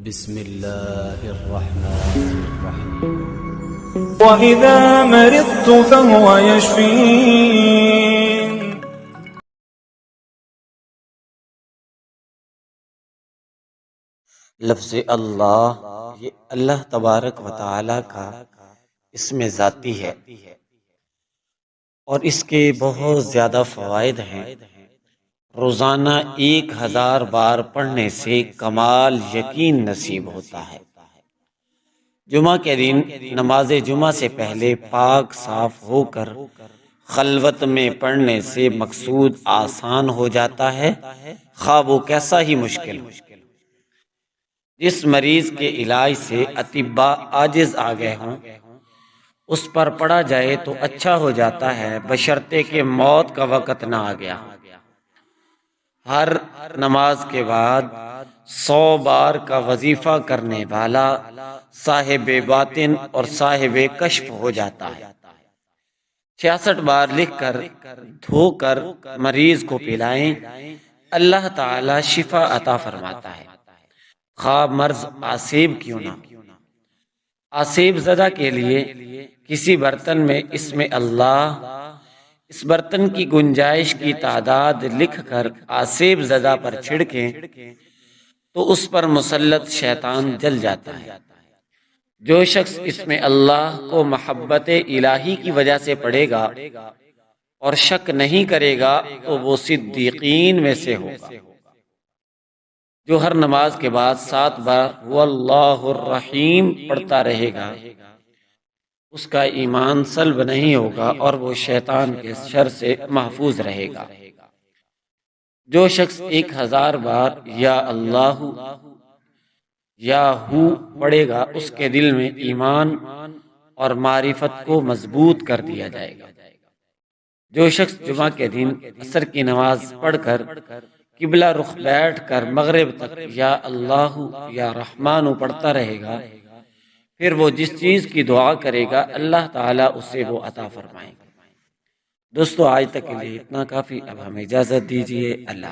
بسم الله الرحمن الرحيم. وَإِذَا مَرِضْتُ فَهُوَ يَشْفِينِ. لفظ اللہ یہ اللہ تبارک و تعالی کا اسم ذاتی ہے اور اس کے بہت زیادہ فوائد ہیں۔ روزانہ 1000 بار پڑھنے سے کمال یقین نصیب ہوتا ہے۔ جمعہ کے دن نماز جمعہ سے پہلے پاک صاف ہو کر خلوت میں پڑھنے سے مقصود آسان ہو جاتا ہے، خواہ وہ کیسا ہی مشکل ہو۔ جس مریض کے علاج سے اطباء عاجز آ گئے ہوں اس پر پڑھا جائے تو اچھا ہو جاتا ہے، بشرطے کہ موت کا وقت نہ آ گیا۔ ہر نماز کے بعد 100 بار کا وظیفہ کرنے والا صاحب باطن اور صاحب کشف ہو جاتا ہے۔ 66 بار لکھ کر دھو کر مریض کو پلائیں، اللہ تعالی شفا عطا فرماتا ہے، خواہ مرض آسیب کیوں نہ۔ آسیب زدہ کے لیے کسی برتن میں اسم اللہ، اس برتن کی گنجائش کی تعداد لکھ کر آسیب زدہ پر چھڑکیں تو اس پر مسلط شیطان جل جاتا ہے۔ جو شخص اسم اللہ کو محبت الہی کی وجہ سے پڑھے گا اور شک نہیں کرے گا تو وہ صدیقین میں سے ہوگا۔ جو ہر نماز کے بعد 7 بار واللہ الرحیم پڑھتا رہے گا اس کا ایمان سلب نہیں ہوگا اور وہ شیطان کے شر سے محفوظ رہے گا۔ جو شخص 1000 بار یا اللہ یا ہو پڑھے گا اس کے دل میں ایمان اور معرفت کو مضبوط کر دیا جائے گا۔ جو شخص جمعہ کے دن عصر کی نماز پڑھ کر قبلہ رخ بیٹھ کر مغرب تک یا اللہ یا رحمان پڑھتا رہے گا، پھر وہ جس چیز کی دعا کرے گا اللہ تعالیٰ اسے وہ عطا فرمائے گا۔ دوستو آج تک کے لیے اتنا کافی، اب ہمیں اجازت دیجیے۔ اللہ